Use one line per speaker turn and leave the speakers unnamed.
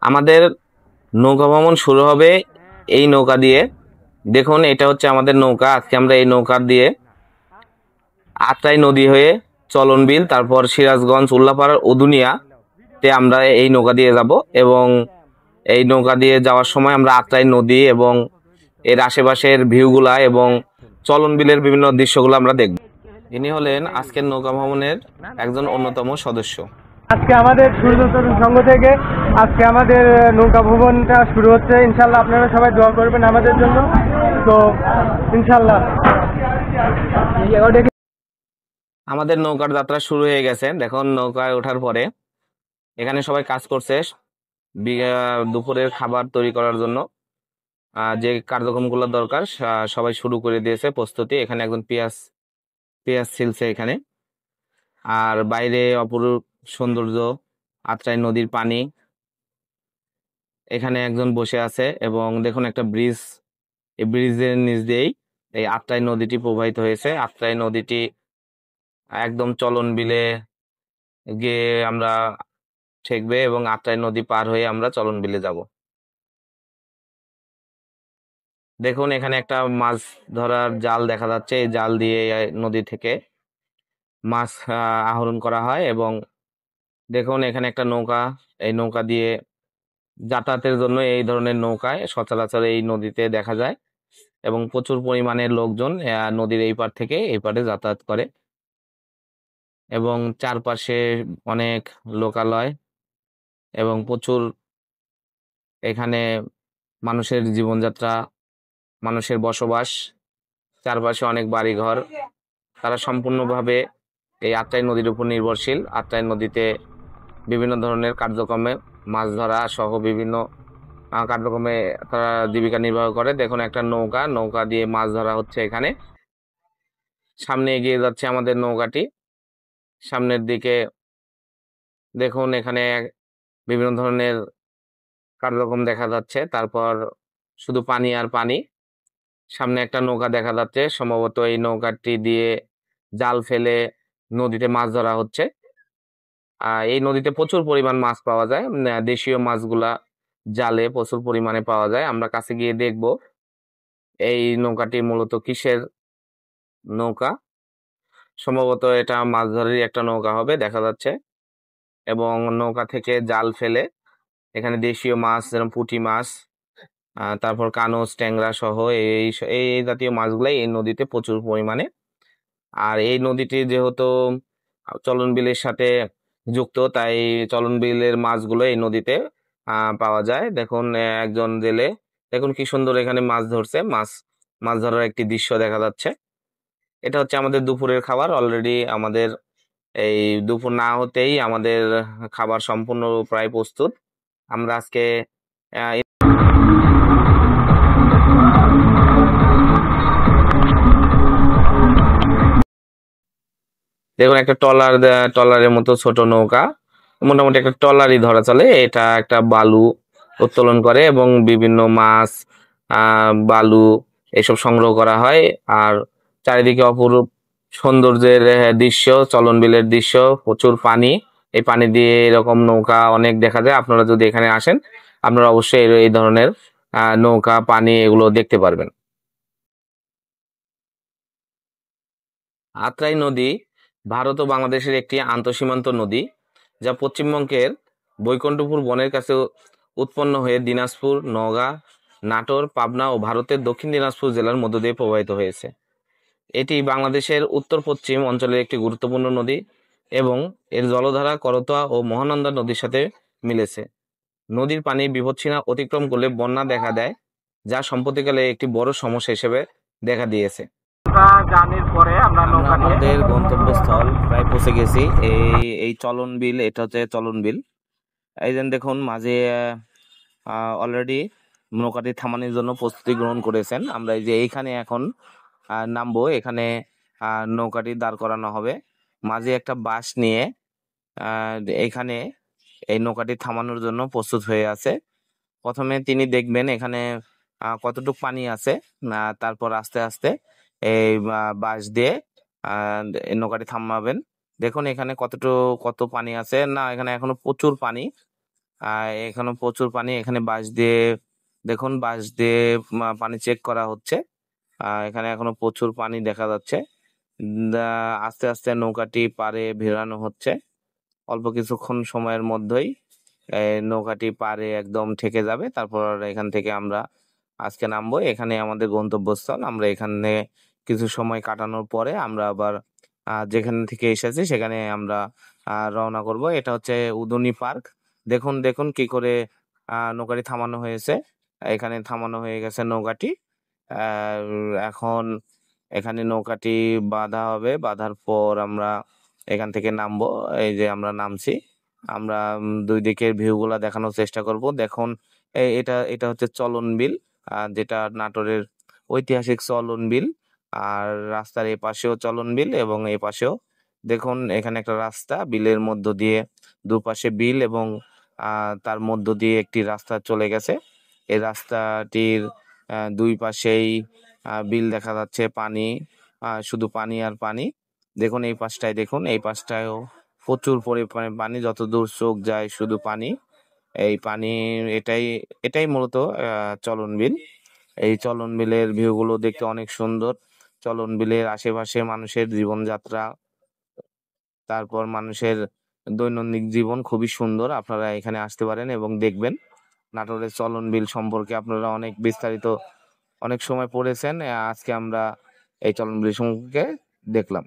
আমাদের নৌকা ভ্রমণ শুরু হবে এই নৌকা দিয়ে। দেখুন, এটা হচ্ছে আমাদের নৌকা। আজকে আমরা এই নৌকা দিয়ে আত্রাই নদী হয়ে চলনবিল, তারপর সিরাজগঞ্জ, উল্লাপাড়ার উদুনিয়াতে আমরা এই নৌকা দিয়ে যাব। এবং এই নৌকা দিয়ে যাওয়ার সময় আমরা আত্রাই নদী এবং এর আশেপাশের ভিউগুলা এবং চলনবিলের বিভিন্ন দৃশ্যগুলো আমরা দেখব। ইনি হলেন আজকের নৌকা ভ্রমণের একজন অন্যতম সদস্য।
আজকে আমাদের সূর্য তরুণ সংঘ থেকে আজকে আমাদের নৌকা ভ্রমণটা শুরু হচ্ছে। ইনশাল্লাহ আপনারা সবাই দোয়া করবেন আমাদের জন্য। তো ইনশাল্লাহ
আমাদের নৌকার যাত্রা শুরু হয়ে গেছে। দেখুন, নৌকায় ওঠার পরে এখানে সবাই কাজ করছে দুপুরের খাবার তৈরি করার জন্য। যে কার্যক্রমগুলো দরকার সবাই শুরু করে দিয়েছে প্রস্তুতি। এখানে একজন পেঁয়াজ পেঁয়াজ ছিলছে এখানে। আর বাইরে অপরূপ সৌন্দর্য, আত্রাই নদীর পানি। এখানে একজন বসে আছে এবং দেখুন একটা ব্রিজ, এই ব্রিজের নিচ দিয়েই এই আত্রাই নদীটি প্রবাহিত হয়েছে। আত্রাই নদীটি একদম চলন বিলে গিয়ে আমরা ঠেকবে এবং আত্রাই নদী পার হয়ে আমরা চলন বিলে যাব। দেখুন, এখানে একটা মাছ ধরার জাল দেখা যাচ্ছে। এই জাল দিয়ে নদী থেকে মাছ আহরণ করা হয়। এবং দেখুন, এখানে একটা নৌকা, এই নৌকা দিয়ে যাতায়াতের জন্য এই ধরনের নৌকায় সচরাচর এই নদীতে দেখা যায় এবং প্রচুর পরিমাণে লোকজন নদীর এই পার থেকে এই পারে যাতায়াত করে। এবং চারপাশে অনেক লোকালয় এবং প্রচুর এখানে মানুষের জীবনযাত্রা, মানুষের বসবাস, চারপাশে অনেক বাড়িঘর। তারা সম্পূর্ণভাবে এই আত্রাই নদীর উপর নির্ভরশীল। আত্রাই নদীতে বিভিন্ন ধরনের কার্যক্রমে মাছ ধরা সহ বিভিন্ন কার্যক্রমে তারা জীবিকা নির্বাহ করে। দেখুন, একটা নৌকা, নৌকা দিয়ে মাছ ধরা হচ্ছে এখানে। সামনে এগিয়ে যাচ্ছে আমাদের নৌকাটি। সামনের দিকে দেখুন, এখানে বিভিন্ন ধরনের কার্যক্রম দেখা যাচ্ছে। তারপর শুধু পানি আর পানি। সামনে একটা নৌকা দেখা যাচ্ছে, সম্ভবত এই নৌকাটি দিয়ে জাল ফেলে নদীতে মাছ ধরা হচ্ছে। এই নদীতে প্রচুর পরিমাণ মাছ পাওয়া যায়। দেশীয় মাছগুলা জালে প্রচুর পরিমাণে পাওয়া যায়। আমরা কাছে গিয়ে দেখব এই নৌকাটি মূলত কিসের নৌকা। সম্ভবত এটা মাছ ধরারই একটা নৌকা হবে দেখা যাচ্ছে। এবং নৌকা থেকে জাল ফেলে এখানে দেশীয় মাছ, যেরকম পুঁটি মাছ, তারপর কানস, ট্যাংরা সহ এই এই জাতীয় মাছগুলাই এই নদীতে প্রচুর পরিমাণে। আর এই নদীটি যেহেতু চলন বিলের সাথে যুক্ত, তাই চলন বিলের মাছগুলো এই নদীতে পাওয়া যায়। দেখুন, একজন জেলে দেখুন কি সুন্দর এখানে মাছ ধরছে। মাছ ধরার একটি দৃশ্য দেখা যাচ্ছে। এটা হচ্ছে আমাদের দুপুরের খাবার। অলরেডি আমাদের এই দুপুর না হতেই আমাদের খাবার সম্পূর্ণ প্রায় প্রস্তুত। আমরা আজকে দেখুন একটা ট্রলারের মতো ছোট নৌকা, মোটামুটি একটা ট্রলারই ধরা চলে। এটা একটা বালু উত্তোলন করে এবং বিভিন্ন মাছ, বালু এসব সংগ্রহ করা হয়। আর চারিদিকে অপরূপ সৌন্দর্যের দৃশ্য, চলন বিলের দৃশ্য, প্রচুর পানি। এই পানি দিয়ে এরকম নৌকা অনেক দেখা যায়। আপনারা যদি এখানে আসেন, আপনারা অবশ্যই এই ধরনের নৌকা, পানি এগুলো দেখতে পারবেন। আত্রাই নদী ভারত ও বাংলাদেশের একটি আন্তঃসীমান্ত নদী, যা পশ্চিমবঙ্গের বৈকুণ্ঠপুর বনের কাছে উৎপন্ন হয়ে দিনাজপুর, নওগাঁ, নাটোর, পাবনা ও ভারতের দক্ষিণ দিনাজপুর জেলার মধ্য দিয়ে প্রবাহিত হয়েছে। এটি বাংলাদেশের উত্তর পশ্চিম অঞ্চলের একটি গুরুত্বপূর্ণ নদী এবং এর জলধারা করতোয়া ও মহানন্দা নদীর সাথে মিলেছে। নদীর পানি বিপদসীমা অতিক্রম করলে বন্যা দেখা দেয়, যা সম্প্রতিকালে একটি বড় সমস্যা হিসেবে দেখা দিয়েছে।
জার্নির পরে আমরা নৌকা নিয়ে
আমাদের গন্তব্যস্থল প্রায় পৌঁছে গেছি। এই চলন বিল, এটা হচ্ছে চলন বিল। এই যে দেখুন, মাঝে অলরেডি নৌকাটি থামানোর জন্য প্রস্তুতি গ্রহণ করেছেন। আমরা এই যে এইখানে এখন নামবো। এখানে নৌকাটি দাঁড় করানো হবে। মাঝে একটা বাঁশ নিয়ে এখানে এই নৌকাটি থামানোর জন্য প্রস্তুত হয়ে আছে। প্রথমে তিনি দেখবেন এখানে কতটুকু পানি আছে। তারপর আস্তে আস্তে এই বাঁশ দিয়ে এই নৌকাটি থামাবেন। দেখুন এখানে কত পানি আছে। না, এখানে এখনো প্রচুর পানি। এখানে প্রচুর পানি, এখানে বাঁশ দিয়ে দেখুন, বাঁশ দিয়ে পানি চেক করা হচ্ছে। এখানে এখনো প্রচুর পানি দেখা যাচ্ছে। আস্তে আস্তে নৌকাটি পাড়ে ভিড়ানো হচ্ছে। অল্প কিছুক্ষণ সময়ের মধ্যেই নৌকাটি পাড়ে একদম ঠেকে যাবে। তারপর এখান থেকে আমরা আজকে নামবো। এখানে আমাদের গন্তব্যস্থল। আমরা এখানে কিছু সময় কাটানোর পরে আমরা আবার যেখান থেকে এসেছি সেখানে আমরা রওনা করব। এটা হচ্ছে উদুনি পার্ক। দেখুন দেখুন কি করে নৌকাটি থামানো হয়েছে। এখানে থামানো হয়ে গেছে নৌকাটি। এখন এখানে নৌকাটি বাঁধা হবে, বাঁধার পর আমরা এখান থেকে নামবো। এই যে আমরা নামছি। আমরা দুই দিকের ভিউগুলা দেখানোর চেষ্টা করব। দেখুন এটা এটা হচ্ছে চলন বিল, যেটা নাটোরের ঐতিহাসিক চলন বিল। আর রাস্তার এ পাশেও চলন বিল এবং এ পাশেও দেখুন, এখানে একটা রাস্তা, বিলের মধ্য দিয়ে দুপাশে বিল এবং তার মধ্য দিয়ে একটি রাস্তা চলে গেছে। এই রাস্তাটির দুই পাশেই বিল দেখা যাচ্ছে, পানি, শুধু পানি আর পানি। দেখুন এই পাশটায়, দেখুন এই পাশটায়ও প্রচুর পরিমাণে পানি, যত দূর চোখ যায় শুধু পানি। এই পানি, এটাই এটাই মূলত চলন বিল। এই চলন বিলের ভিউগুলো দেখতে অনেক সুন্দর। চলন বিলের আশেপাশে মানুষের জীবনযাত্রা, তারপর মানুষের দৈনন্দিন জীবন খুবই সুন্দর। আপনারা এখানে আসতে পারেন এবং দেখবেন। নাটোরের চলন বিল সম্পর্কে আপনারা অনেক বিস্তারিত অনেক সময় পড়েছেন। আজকে আমরা এই চলন বিল সম্পর্কে দেখলাম।